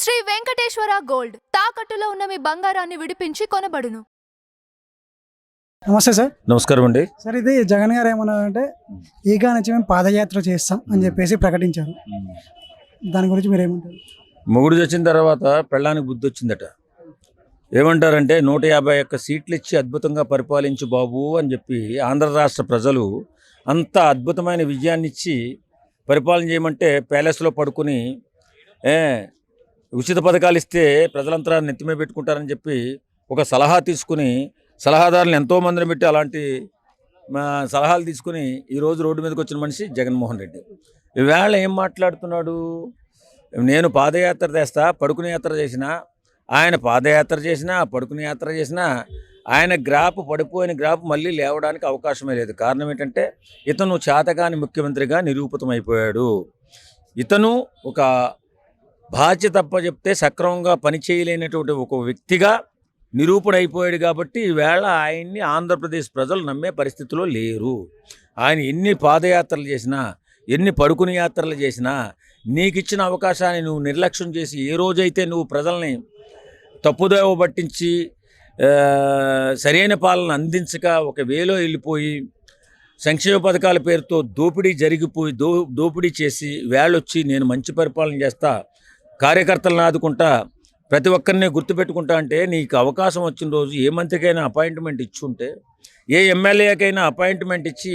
Shri Venkateswara gold తాకట్టులో ఉన్న మీ బంగారాన్ని విడిపించి కొనబడును. నమస్తే సార్. నమస్కారం అండి. సార్, ఇది జగన్ గారు ఏమన్నారంటే ఈగా నుంచి మేము పాదయాత్ర చేస్తాం అని చెప్పేసి ప్రకటించారు. దాని గురించి మీరు ఏమంటారు? మొగుడు వచ్చిన తర్వాత పెళ్ళానికి బుద్ధి వచ్చిందట. ఏమంటారంటే 151 సీట్లు ఇచ్చి అద్భుతంగా పరిపాలించు బాబు అని చెప్పి ఆంధ్ర రాష్ట్ర ప్రజలు అంత అద్భుతమైన విజయాన్ని ఇచ్చి పరిపాలన చేయమంటే ప్యాలెస్లో పడుకుని ఉచిత పథకాలు ఇస్తే ప్రజలంతా నెత్తిమే పెట్టుకుంటారని చెప్పి ఒక సలహా తీసుకుని సలహాదారులు ఎంతోమందిని పెట్టి అలాంటి సలహాలు తీసుకుని ఈరోజు రోడ్డు మీదకి వచ్చిన మనిషి జగన్మోహన్ రెడ్డి. ఈవేళ ఏం మాట్లాడుతున్నాడు? నేను పాదయాత్ర చేస్తా, పడుకునే యాత్ర చేసినా, ఆయన పాదయాత్ర చేసినా పడుకునే యాత్ర చేసినా ఆయన గ్రాఫ్ పడిపోయిన గ్రాఫ్ మళ్ళీ లేవడానికి అవకాశమే లేదు. కారణం ఏంటంటే ఇతను చేతగాని ముఖ్యమంత్రిగా నిరూపితమైపోయాడు. ఇతను ఒక బాధ్యత తప్ప చెప్తే సక్రమంగా పనిచేయలేనటువంటి ఒక వ్యక్తిగా నిరూపణ అయిపోయాడు. కాబట్టి ఈవేళ ఆయన్ని ఆంధ్రప్రదేశ్ ప్రజలు నమ్మే పరిస్థితిలో లేరు. ఆయన ఎన్ని పాదయాత్రలు చేసినా, ఎన్ని పడుకుని యాత్రలు చేసినా, నీకు ఇచ్చిన అవకాశాన్ని నువ్వు నిర్లక్ష్యం చేసి ఏ రోజైతే నువ్వు ప్రజల్ని తప్పుదోవ పట్టించి సరైన పాలన అందించక ఒక వేలో వెళ్ళిపోయి సంక్షేమ పథకాల పేరుతో దోపిడీ జరిగిపోయి దోపిడీ చేసి వేళొచ్చి నేను మంచి పరిపాలన చేస్తా, కార్యకర్తలను ఆదుకుంటా, ప్రతి ఒక్కరిని గుర్తుపెట్టుకుంటా అంటే నీకు అవకాశం వచ్చిన రోజు ఏ మంత్రికైనా అపాయింట్మెంట్ ఇచ్చుంటే, ఏ ఎమ్మెల్యేకైనా అపాయింట్మెంట్ ఇచ్చి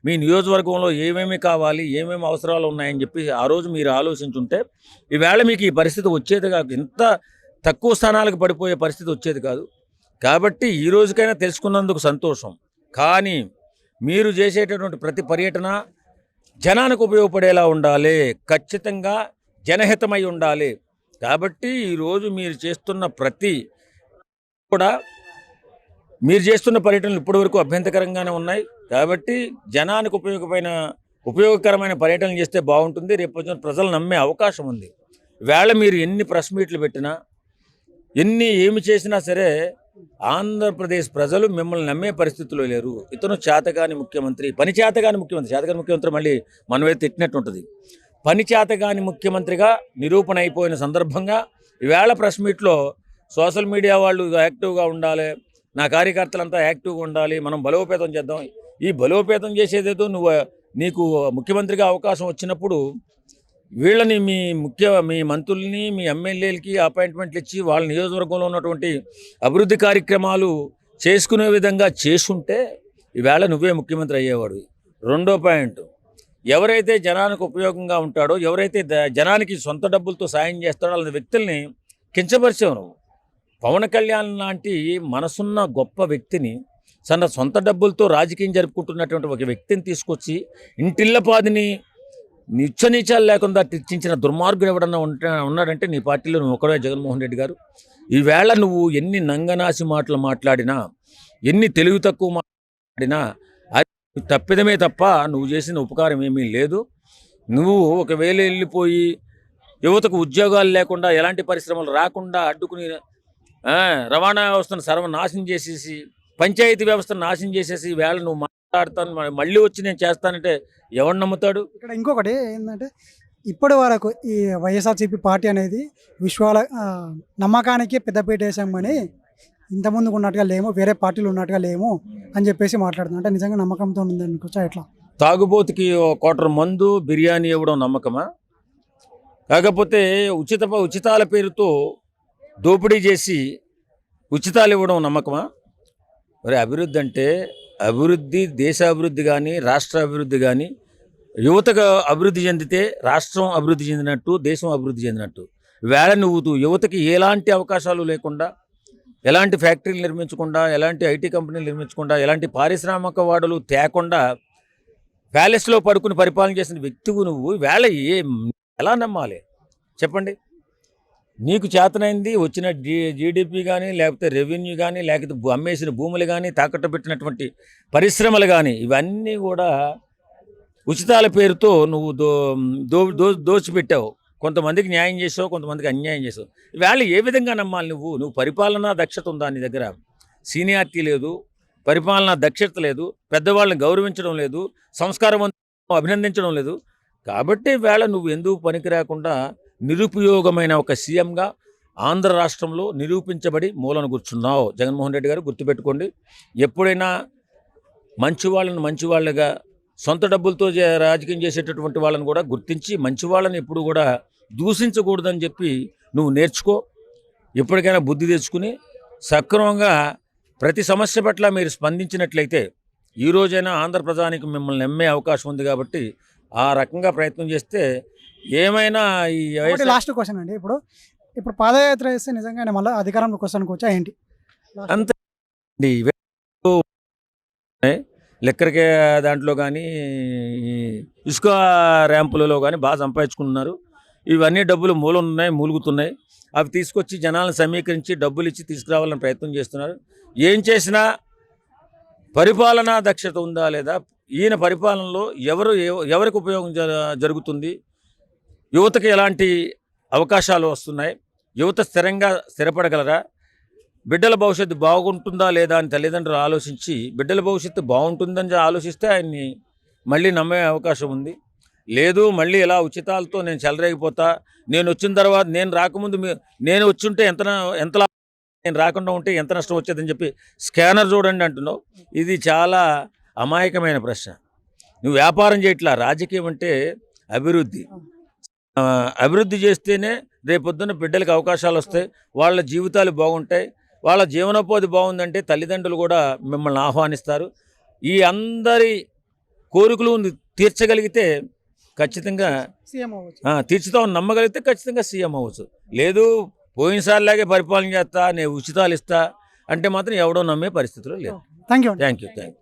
మీ నియోజకవర్గంలో ఏమేమి కావాలి, ఏమేమి అవసరాలు ఉన్నాయని చెప్పి ఆ రోజు మీరు ఆలోచించుంటే ఈవేళ మీకు ఈ పరిస్థితి వచ్చేది కాదు. ఇంత తక్కువ స్థానాలకు పడిపోయే పరిస్థితి వచ్చేది కాదు. కాబట్టి ఈ రోజుకైనా తెలుసుకున్నందుకు సంతోషం. కానీ మీరు చేసేటటువంటి ప్రతి పర్యటన జనానికి ఉపయోగపడేలా ఉండాలి, ఖచ్చితంగా జనహితమై ఉండాలి. కాబట్టి ఈరోజు మీరు చేస్తున్న ప్రతి కూడా మీరు చేస్తున్న పర్యటనలు ఇప్పటివరకు అభ్యంతరకరంగానే ఉన్నాయి. కాబట్టి జనానికి ఉపయోగకరమైన పర్యటనలు చేస్తే బాగుంటుంది. రేపు ప్రజలు నమ్మే అవకాశం ఉంది. వేళ మీరు ఎన్ని ప్రెస్ మీట్లు పెట్టినా, ఏమి చేసినా సరే ఆంధ్రప్రదేశ్ ప్రజలు మిమ్మల్ని నమ్మే పరిస్థితిలో లేరు. ఇతను చేతగాని ముఖ్యమంత్రి, చేతగాని ముఖ్యమంత్రి మళ్ళీ మనమైతే తిట్టినట్టు ఉంటుంది. చేతగాని ముఖ్యమంత్రిగా నిరూపణ అయిపోయిన సందర్భంగా ఈవేళ ప్రెస్ మీట్లో సోషల్ మీడియా వాళ్ళు యాక్టివ్గా ఉండాలి, నా కార్యకర్తలంతా యాక్టివ్గా ఉండాలి, మనం బలోపేతం చేద్దాం. ఈ బలోపేతం చేసేదేదో నీకు ముఖ్యమంత్రిగా అవకాశం వచ్చినప్పుడు వీళ్ళని మీ మంత్రుల్ని, మీ ఎమ్మెల్యేలకి అపాయింట్మెంట్లు ఇచ్చి వాళ్ళ నియోజకవర్గంలో ఉన్నటువంటి అభివృద్ధి కార్యక్రమాలు చేసుకునే విధంగా చేసుంటే ఈవేళ నువ్వే ముఖ్యమంత్రి అయ్యేవాడు. రెండో పాయింట్, ఎవరైతే జనానికి ఉపయోగంగా ఉంటాడో, ఎవరైతే జనానికి సొంత డబ్బులతో సాయం చేస్తాడో అలాంటి వ్యక్తుల్ని కించపరిచావు నువ్వు. పవన్ కళ్యాణ్ లాంటి మనసున్న గొప్ప వ్యక్తిని, సొంత డబ్బులతో రాజకీయం జరుపుకుంటున్నటువంటి ఒక వ్యక్తిని తీసుకొచ్చి ఇంటిల్లపాదిని నీచాలు లేకుండా తెచ్చించిన దుర్మార్గుడు ఎవడన్నా ఉన్నాడంటే నీ పార్టీలో నువ్వు ఒకడే జగన్మోహన్ రెడ్డి గారు. ఈవేళ నువ్వు ఎన్ని నంగనాసి మాటలు మాట్లాడినా, ఎన్ని తెలివి తక్కువ మాట్లాడినా అది తప్పిదమే తప్ప నువ్వు చేసిన ఉపకారం ఏమీ లేదు. నువ్వు ఒకవేళ వెళ్ళిపోయి యువతకు ఉద్యోగాలు లేకుండా, ఎలాంటి పరిశ్రమలు రాకుండా అడ్డుకుని రవాణా వ్యవస్థను సర్వనాశనం చేసేసి, పంచాయతీ వ్యవస్థను నాశనం చేసేసి వేళ నువ్వు మాట్లాడతాను మళ్ళీ వచ్చి నేను చేస్తానంటే ఎవరు నమ్ముతాడు? ఇక్కడ ఇంకొకటి ఏంటంటే ఇప్పటి వరకు ఈ వైఎస్ఆర్సీపీ పార్టీ అనేది విశ్వాల నమ్మకానికి పెద్దపీట వేసామని ఇంతకుముందుకు ఉన్నట్టుగా లేము, వేరే పార్టీలు ఉన్నట్టుగా లేము అని చెప్పేసి మాట్లాడుతున్నాం. అంటే నిజంగా నమ్మకంతో ఉంది అనుకోవచ్చా? ఎట్లా? తాగుబోతుకి క్వార్టర్ మందు బిర్యానీ ఇవ్వడం నమ్మకమా? కాకపోతే ఉచితాల పేరుతో దోపిడీ చేసి ఉచితాలు ఇవ్వడం నమ్మకమా? మరి అభివృద్ధి అంటే అభివృద్ధి, దేశ అభివృద్ధి కానీ రాష్ట్ర అభివృద్ధి కానీ, యువతగా అభివృద్ధి చెందితే రాష్ట్రం అభివృద్ధి చెందినట్టు, దేశం అభివృద్ధి చెందినట్టు. వేళ నువ్వు యువతకి ఎలాంటి అవకాశాలు లేకుండా, ఎలాంటి ఫ్యాక్టరీలు నిర్మించకుండా, ఎలాంటి ఐటీ కంపెనీలు నిర్మించకుండా, ఎలాంటి పారిశ్రామిక వాడలు తేకుండా ప్యాలెస్లో పడుకుని పరిపాలన చేసిన వ్యక్తివు నువ్వు వేళ ఎలా నమ్మాలి చెప్పండి? నీకు చేతనైంది వచ్చిన జీడిపి కానీ, లేకపోతే రెవెన్యూ కానీ, లేకపోతే అమ్మేసిన భూములు కానీ, తాకట్టు పెట్టినటువంటి పరిశ్రమలు కానీ, ఇవన్నీ కూడా ఉచితాల పేరుతో నువ్వు దోచిపెట్టావు. కొంతమందికి న్యాయం చేసావు, కొంతమందికి అన్యాయం చేసావు. ఇవాళ ఏ విధంగా నమ్మాలి? నువ్వు పరిపాలనా దక్షత ఉందా నీ దగ్గర? సీనియారిటీ లేదు, పరిపాలనా దక్షత లేదు, పెద్దవాళ్ళని గౌరవించడం లేదు, సంస్కారవంతం అభినందించడం లేదు. కాబట్టి వేళ నువ్వు ఎందుకు పనికి రాకుండా నిరుపయోగమైన ఒక సీఎంగా ఆంధ్ర రాష్ట్రంలో నిరూపించబడి మూలన కూర్చున్నావు జగన్మోహన్ రెడ్డి గారు. గుర్తుపెట్టుకోండి, ఎప్పుడైనా మంచి వాళ్ళని మంచి వాళ్ళగా సొంత డబ్బులతో రాజకీయం చేసేటటువంటి వాళ్ళని కూడా గుర్తించి మంచి వాళ్ళని ఎప్పుడు కూడా దూషించకూడదని చెప్పి నువ్వు నేర్చుకో. ఎప్పటికైనా బుద్ధి తెచ్చుకుని సక్రమంగా ప్రతి సమస్య పట్ల మీరు స్పందించినట్లయితే ఈ రోజైనా ఆంధ్ర ప్రజానికి మిమ్మల్ని నమ్మే అవకాశం ఉంది. కాబట్టి ఆ రకంగా ప్రయత్నం చేస్తే ఏమైనా ఈ లాస్ట్ క్వశ్చన్ అండి, ఇప్పుడు పాదయాత్ర చేస్తే నిజంగానే మళ్ళీ అధికారంలోకి వస్తానికి వచ్చా ఏంటి? అంతే లెక్కరికే దాంట్లో కానీ ఇసుక ర్యాంపులలో కానీ బాగా సంపాదించుకుంటున్నారు. ఇవన్నీ డబ్బులు మూలుగుతున్నాయి. అవి తీసుకొచ్చి జనాలను సమీకరించి డబ్బులు ఇచ్చి తీసుకురావాలని ప్రయత్నం చేస్తున్నారు. ఏం చేసినా పరిపాలనా దక్షత ఉందా లేదా, ఈయన పరిపాలనలో ఎవరికి ఉపయోగం జరుగుతుంది, యువతకి ఎలాంటి అవకాశాలు వస్తున్నాయి, యువత స్థిరపడగలరా, బిడ్డల భవిష్యత్తు బాగుంటుందా లేదా అని తల్లిదండ్రులు ఆలోచించి బిడ్డల భవిష్యత్తు బాగుంటుందని ఆలోచిస్తే ఆయన్ని మళ్ళీ నమ్మే అవకాశం ఉంది. లేదు మళ్ళీ ఇలా ఉచితాలతో నేను చెలరేగిపోతా, నేను వచ్చిన తర్వాత నేను రాకముందు నేను వచ్చుంటే ఎంతలా, నేను రాకుండా ఉంటే ఎంత నష్టం వచ్చేదని చెప్పి స్కానర్ చూడండి అంటున్నావు. ఇది చాలా అమాయకమైన ప్రశ్న. నువ్వు వ్యాపారం చేయట్లా. రాజకీయం అంటే అభివృద్ధి. అభివృద్ధి చేస్తేనే రేపొద్దున బిడ్డలకు అవకాశాలు వస్తాయి, వాళ్ళ జీవితాలు బాగుంటాయి, వాళ్ళ జీవనోపాధి బాగుందంటే తల్లిదండ్రులు కూడా మిమ్మల్ని ఆహ్వానిస్తారు. ఈ అందరి కోరికలు తీర్చగలిగితే ఖచ్చితంగా సీఎం అవ్వచ్చు. తీర్చుతామని నమ్మగలిగితే ఖచ్చితంగా సీఎం అవ్వచ్చు. లేదు పోయినసారిలాగే పరిపాలన చేస్తా, నేను ఉచితాలు ఇస్తా అంటే మాత్రం ఎవడో నమ్మే పరిస్థితులు లేదు. Thank you. Thank you.